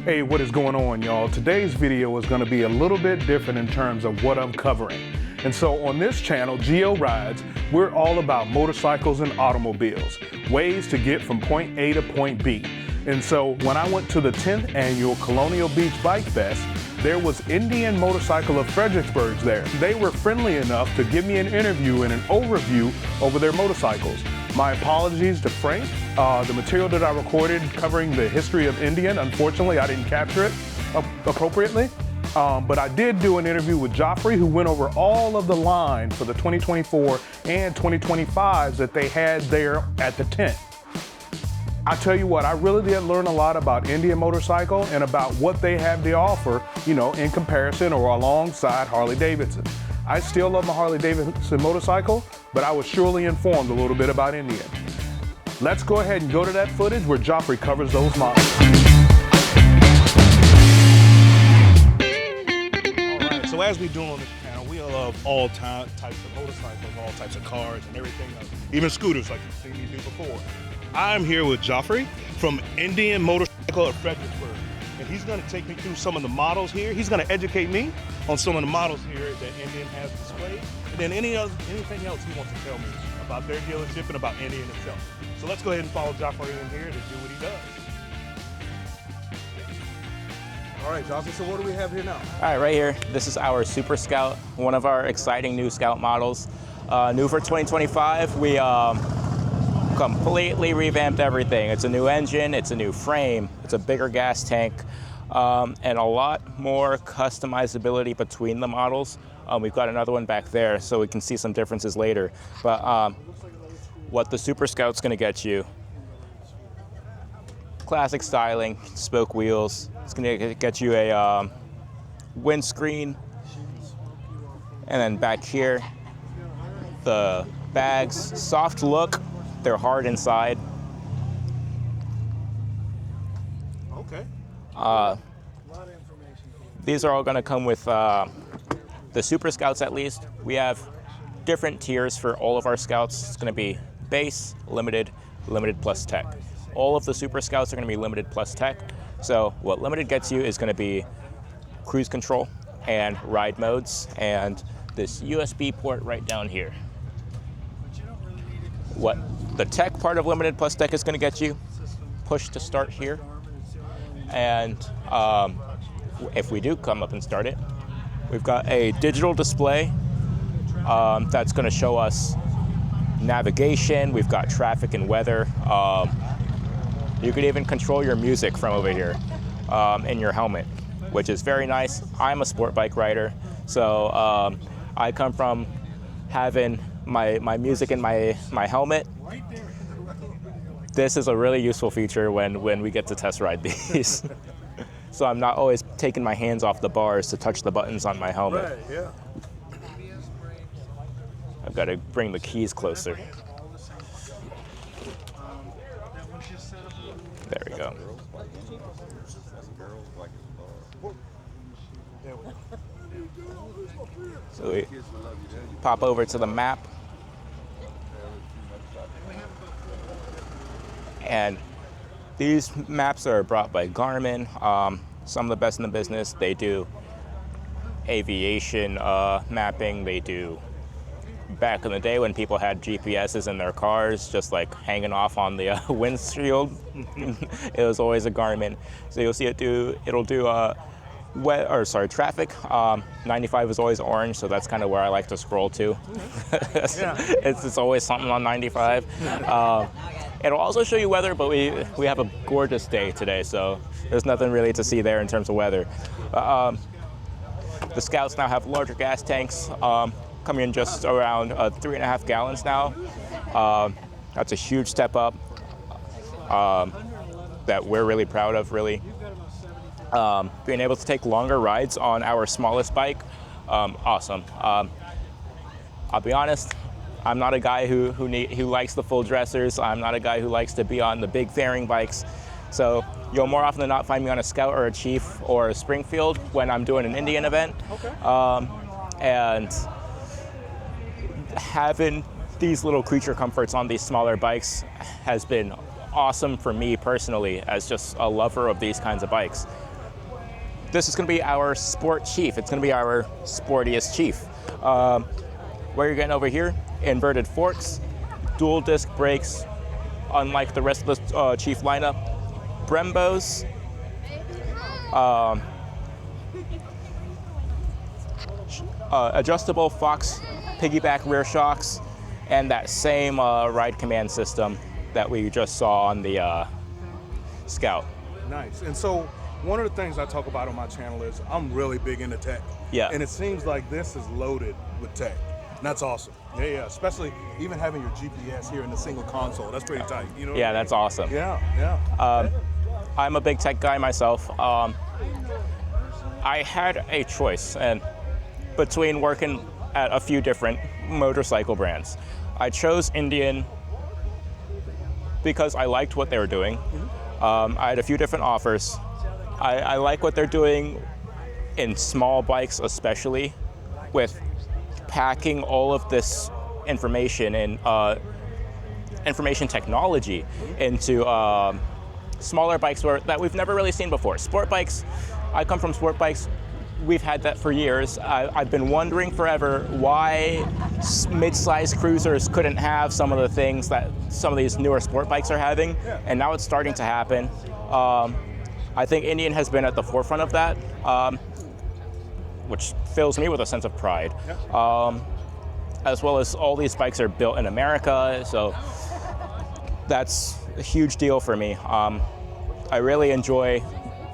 Hey, what is going on, y'all? Today's video is going to be a little bit different in terms of what I'm covering. And so on this channel, Geo Rides, we're all about motorcycles and automobiles, ways to get from point A to point B. And so when I went to the 10th annual Colonial Beach Bike Fest, there was Indian Motorcycle of Fredericksburg there. They were friendly enough to give me an interview and an overview over their motorcycles. My apologies to Frank. The material that I recorded covering the history of Indian, unfortunately, I didn't capture it appropriately. But I did do an interview with Geoffrey, who went over all of the line for the 2024 and 2025s that they had there at the tent. I tell you what, I really did learn a lot about Indian Motorcycle and about what they have to offer, you know, in comparison or alongside Harley Davidson. I still love my Harley Davidson motorcycle, but I was surely informed a little bit about Indian. Let's go ahead and go to that footage where Geoffrey covers those models. All right, so as we do on this channel, we love all types of motorcycles, all types of cars and everything else, even scooters like you've seen me do before. I'm here with Geoffrey from Indian Motorcycle of Fredericksburg, and he's going to take me through some of the models here. He's going to educate me on some of the models here that Indian has displayed, and then anything else he wants to tell me about their dealership and about Indian itself. So let's go ahead and follow Geoffrey in here to do what he does. All right, Geoffrey, so what do we have here now? All right, right here, this is our Super Scout, one of our exciting new Scout models. New for 2025, we completely revamped everything. It's a new engine, it's a new frame, it's a bigger gas tank, and a lot more customizability between the models. We've got another one back there, so we can see some differences later. But what the Super Scout's gonna get you, classic styling, spoke wheels. It's gonna get you a windscreen, and then back here, the bags, soft look. They're hard inside. Okay. These are all going to come with the Super Scouts at least. We have different tiers for all of our Scouts. It's going to be base, limited, limited plus tech. All of the Super Scouts are going to be limited plus tech. So what limited gets you is going to be cruise control and ride modes and this USB port right down here. What the tech part of limited plus tech is going to get you, push to start here, and if we do come up and start it, we've got a digital display that's going to show us navigation. We've got traffic and weather. You could even control your music from over here in your helmet, which is very nice. I'm a sport bike rider, so I come from having my music in my helmet. This is a really useful feature when we get to test ride these. So I'm not always taking my hands off the bars to touch the buttons on my helmet. Right, yeah. I've got to bring the keys closer. There we go. So we pop over to the map. And these maps are brought by Garmin, some of the best in the business. They do aviation mapping. They do, back in the day when people had GPSs in their cars, just like hanging off on the windshield, it was always a Garmin. So you'll see it'll do traffic. 95 is always orange, so that's kind of where I like to scroll to. It's always something on 95. It'll also show you weather, but we have a gorgeous day today, so there's nothing really to see there in terms of weather. The Scouts now have larger gas tanks, coming in just around 3.5 gallons now. That's a huge step up that we're really proud of, really. Being able to take longer rides on our smallest bike, awesome. I'll be honest, I'm not a guy who likes the full dressers. I'm not a guy who likes to be on the big fairing bikes. So you'll more often than not find me on a Scout or a Chief or a Springfield when I'm doing an Indian event. Okay. And having these little creature comforts on these smaller bikes has been awesome for me personally as just a lover of these kinds of bikes. This is going to be our Sport Chief. It's going to be our sportiest Chief. What you're getting over here, inverted forks, dual disc brakes, unlike the rest of the Chief lineup, Brembos, adjustable Fox piggyback rear shocks, and that same ride command system that we just saw on the Scout. Nice. And so one of the things I talk about on my channel is I'm really big into tech. Yeah. And it seems like this is loaded with tech. And that's awesome. Yeah, yeah. Especially even having your GPS here in the single console. That's pretty tight. You know? Yeah, that's awesome. Yeah, yeah. I'm a big tech guy myself. I had a choice and between working at a few different motorcycle brands. I chose Indian because I liked what they were doing. I had a few different offers. I like what they're doing in small bikes especially, with packing all of this information and information technology into smaller bikes that we've never really seen before. Sport bikes, I come from sport bikes, we've had that for years. I've been wondering forever why mid-sized cruisers couldn't have some of the things that some of these newer sport bikes are having, and now it's starting to happen. I think Indian has been at the forefront of that, which fills me with a sense of pride. As well as all these bikes are built in America, so that's a huge deal for me. I really enjoy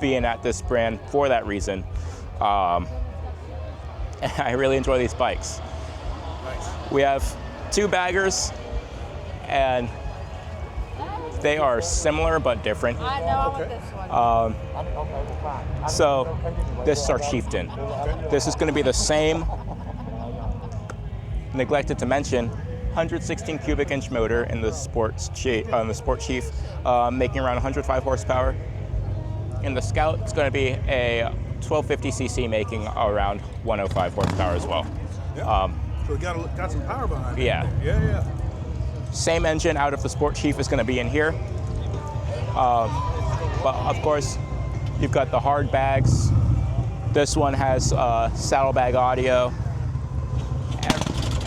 being at this brand for that reason. I really enjoy these bikes. Nice. We have two baggers, and they are similar but different. I know, I want this one. So this is our Chieftain. This is going to be the same, neglected to mention, 116 cubic inch motor in the Sport Chief, making around 105 horsepower. In the Scout, it's going to be a 1250cc making around 105 horsepower as well. Yeah. So we got some power behind it. Yeah. Yeah, yeah. Same engine out of the Sport Chief is going to be in here. But of course, you've got the hard bags. This one has saddlebag audio.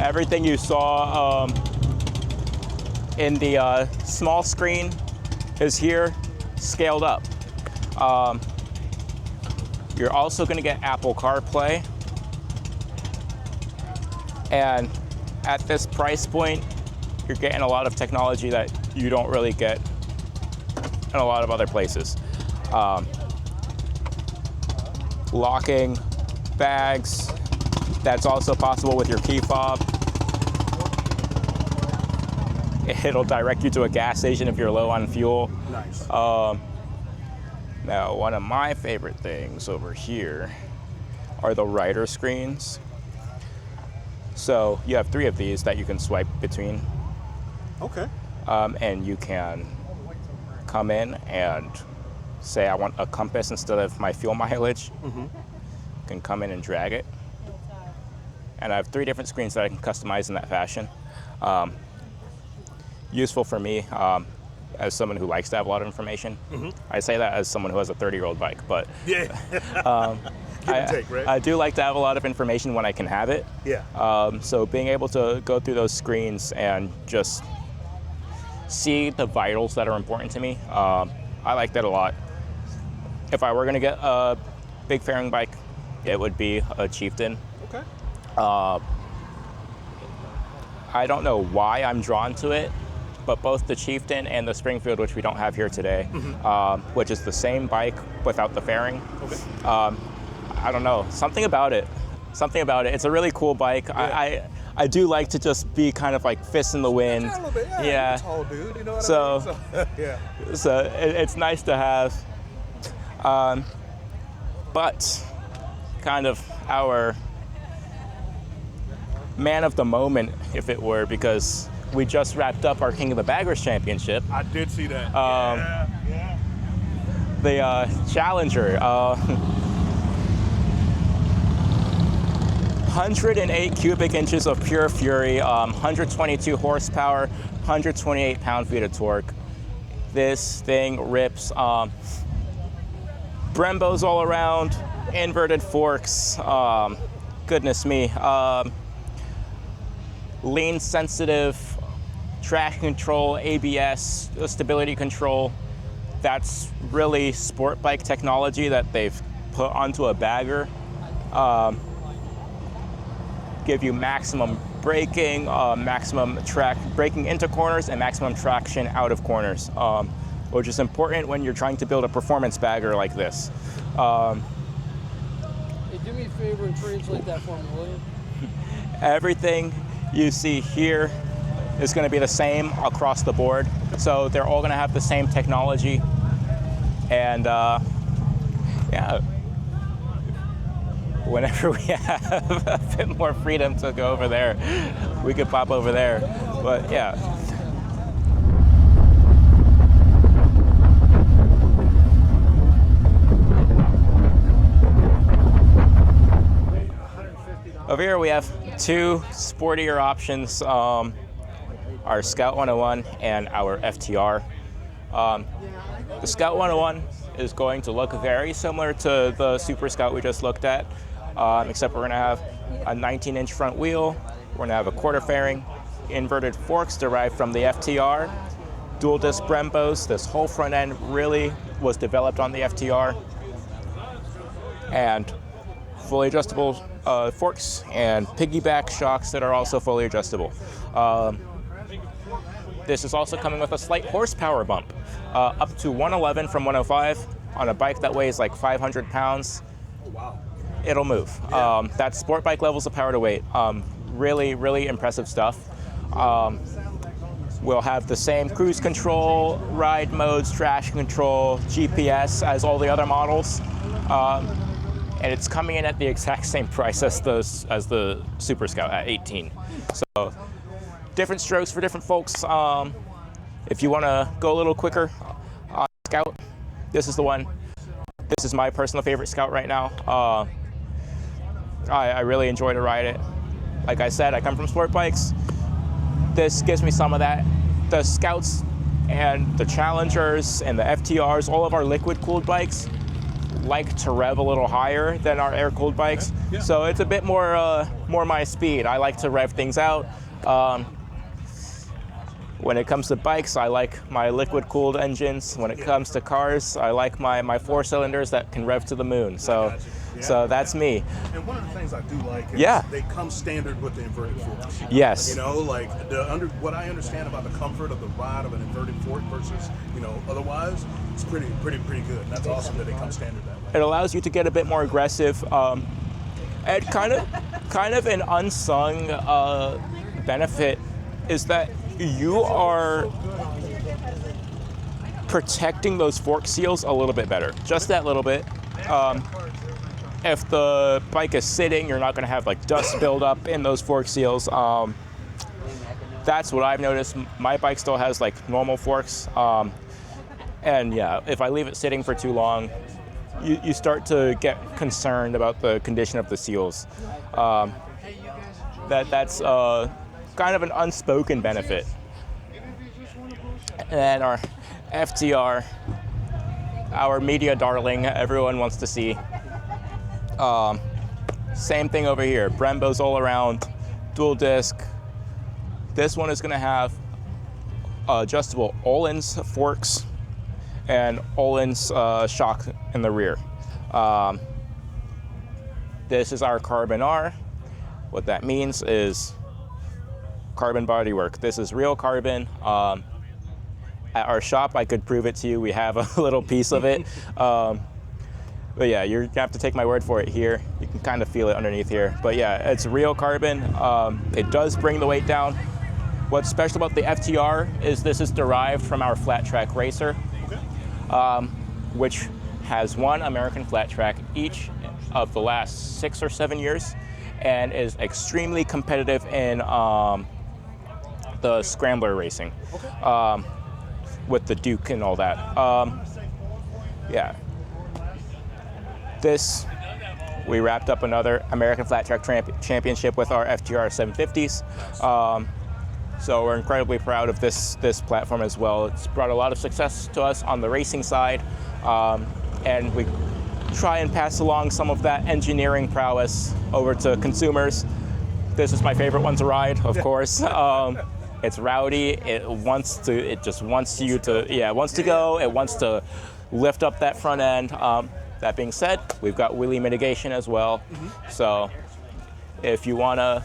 Everything you saw in the small screen is here, scaled up. You're also going to get Apple CarPlay. And at this price point, you're getting a lot of technology that you don't really get in a lot of other places. Locking bags, that's also possible with your key fob. It'll direct you to a gas station if you're low on fuel. Nice. Now, one of my favorite things over here are the rider screens. So you have 3 of these that you can swipe between. Okay. And you can come in and say I want a compass instead of my fuel mileage. You can come in and drag it. And I have 3 different screens that I can customize in that fashion. Useful for me as someone who likes to have a lot of information. I say that as someone who has a 30-year-old bike, but Yeah. Give and take, right? I do like to have a lot of information when I can have it. Yeah. So being able to go through those screens and just see the vitals that are important to me, I like that a lot. If I were going to get a big fairing bike, it would be a Chieftain. Okay. I don't know why I'm drawn to it, but both the Chieftain and the Springfield, which we don't have here today, which is the same bike without the fairing. Okay. I don't know, something about it. It's a really cool bike. Yeah. I do like to just be kind of like fists in the wind. Yeah, a little bit. Yeah. Yeah. You're a tall dude, you know what So- I mean? So, yeah. So it's nice to have. But kind of our man of the moment, if it were, because we just wrapped up our King of the Baggers Championship. I did see that. Yeah. The Challenger, 108 cubic inches of pure fury, 122 horsepower, 128 pound-feet of torque. this thing rips. Brembos all around, inverted forks, goodness me. Lean sensitive, traction control, ABS, stability control. That's really sport bike technology that they've put onto a bagger. Give you maximum braking, maximum braking into corners, and maximum traction out of corners, which is important when you're trying to build a performance bagger like this. Hey, do me a favor and translate that for me, will you? Everything you see here is going to be the same across the board. So they're all going to have the same technology. And yeah, whenever we have a bit more freedom to go over there, we could pop over there. But yeah. Over here we have two sportier options, our Scout 101 and our FTR. The Scout 101 is going to look very similar to the Super Scout we just looked at, except we're going to have a 19-inch front wheel, we're going to have a quarter fairing, inverted forks derived from the FTR, dual disc Brembos. This whole front end really was developed on the FTR, and fully adjustable forks and piggyback shocks that are also fully adjustable. This is also coming with a slight horsepower bump, up to 111 from 105 on a bike that weighs like 500 pounds. Wow. It'll move. That's sport bike levels of power to weight. Really, really impressive stuff. We'll have the same cruise control, ride modes, traction control, GPS as all the other models. And it's coming in at the exact same price as the Super Scout at 18. So different strokes for different folks. If you want to go a little quicker on Scout, this is the one. This is my personal favorite Scout right now. I really enjoy to ride it. Like I said, I come from sport bikes. This gives me some of that. The Scouts and the Challengers and the FTRs, all of our liquid-cooled bikes, like to rev a little higher than our air-cooled bikes. Yeah. So it's a bit more my speed. I like to rev things out. When it comes to bikes, I like my liquid-cooled engines. When it comes to cars, I like my 4 cylinders that can rev to the moon. So, yeah. So that's me. And one of the things I do like is they come standard with the inverted forks. Yes. You know, like what I understand about the comfort of the ride of an inverted fork versus, otherwise, it's pretty good. And that's awesome that they come standard that way. It allows you to get a bit more aggressive. And kind of an unsung benefit is that you are protecting those fork seals a little bit better, just that little bit. If the bike is sitting, you're not going to have like dust build up in those fork seals. That's what I've noticed. My bike still has like normal forks, and yeah, if I leave it sitting for too long, you start to get concerned about the condition of the seals. That's kind of an unspoken benefit. And then our FTR, our media darling, everyone wants to see. Same thing over here, Brembos all around, dual disc. This one is going to have adjustable Öhlins forks and Öhlins shock in the rear. This is our Carbon R. What that means is carbon bodywork. This is real carbon. At our shop, I could prove it to you. We have a little piece of it. But yeah, you're gonna have to take my word for it here. You can kind of feel it underneath here. But yeah, it's real carbon. It does bring the weight down. What's special about the FTR is this is derived from our flat track racer, which has won American flat track each of the last 6 or 7 years and is extremely competitive in the scrambler racing, with the Duke and all that. Yeah. We wrapped up another American Flat Track Championship with our FTR 750s. So we're incredibly proud of this platform as well. It's brought a lot of success to us on the racing side, and we try and pass along some of that engineering prowess over to consumers. This is my favorite one to ride, of course. It's rowdy. It just wants you to, it wants to go. It wants to lift up that front end. That being said, we've got wheelie mitigation as well. So if you want to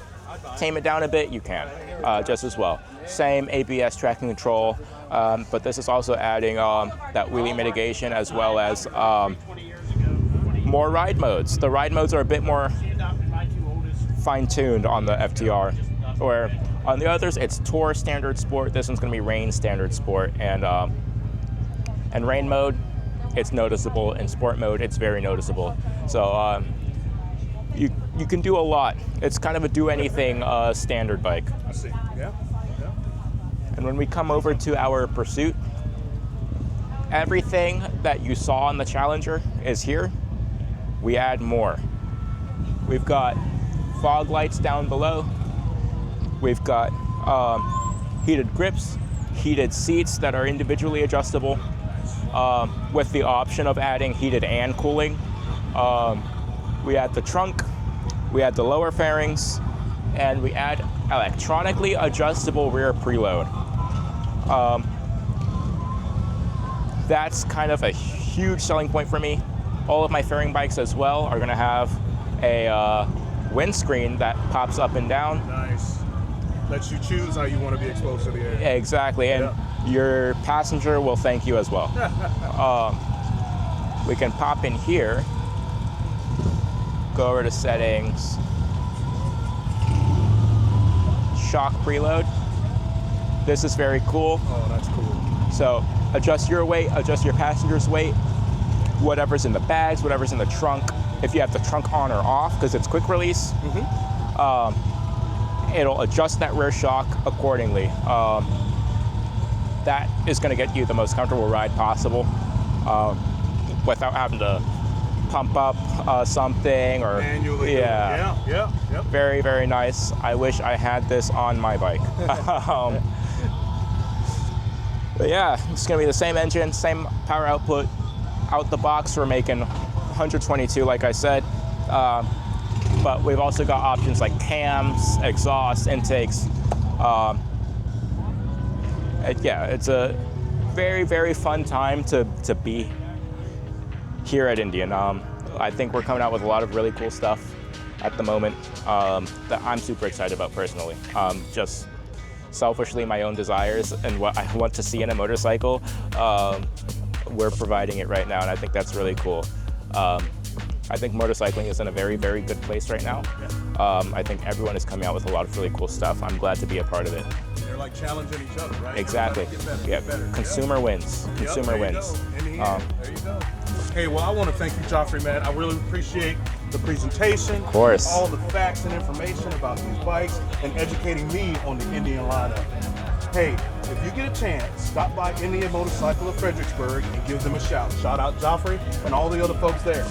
tame it down a bit, you can, just as well. Same ABS traction control, but this is also adding that wheelie mitigation as well as more ride modes. The ride modes are a bit more fine-tuned on the FTR, where on the others it's Tour Standard Sport. This one's going to be Rain Standard Sport, and Rain mode, it's noticeable. In Sport mode, it's very noticeable. So you can do a lot. It's kind of a do-anything standard bike. I see. Yeah. And when we come over to our Pursuit, everything that you saw on the Challenger is here. We add more. We've got fog lights down below. We've got heated grips, heated seats that are individually adjustable, with the option of adding heated and cooling. We add the trunk, we add the lower fairings, and we add electronically adjustable rear preload. That's kind of a huge selling point for me. All of my fairing bikes as well are going to have a windscreen that pops up and down. Nice. Lets you choose how you want to be exposed to the air. Exactly, and your passenger will thank you as well. We can pop in here, go over to settings, shock preload. This is very cool. Oh, that's cool. So adjust your weight, adjust your passenger's weight, whatever's in the bags, whatever's in the trunk. If you have the trunk on or off, because it's quick release, it'll adjust that rear shock accordingly. That is going to get you the most comfortable ride possible without having to pump up something or manually. Yeah. Very, very nice. I wish I had this on my bike. But yeah, it's going to be the same engine, same power output. Out the box, we're making 122, like I said. But we've also got options like cams, exhaust, intakes. It's a very, very fun time to be here at Indian. I think we're coming out with a lot of really cool stuff at the moment that I'm super excited about personally. Just selfishly, my own desires and what I want to see in a motorcycle, we're providing it right now, and I think that's really cool. I think motorcycling is in a very, very good place right now. I think everyone is coming out with a lot of really cool stuff. I'm glad to be a part of it. They're like challenging each other, right? Exactly. Get better. Consumer wins. Consumer wins. In the end, there you go. Hey, well, I want to thank you, Geoffrey, man. I really appreciate the presentation. Of course. All the facts and information about these bikes and educating me on the Indian lineup. Hey, if you get a chance, stop by Indian Motorcycle of Fredericksburg and give them a shout. Shout out Geoffrey and all the other folks there.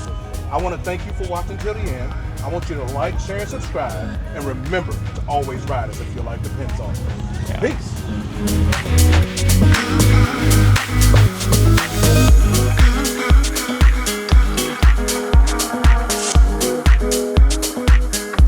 I want to thank you for watching till the end. I want you to like, share, and subscribe. And remember to always ride as if your life depends on it. Peace.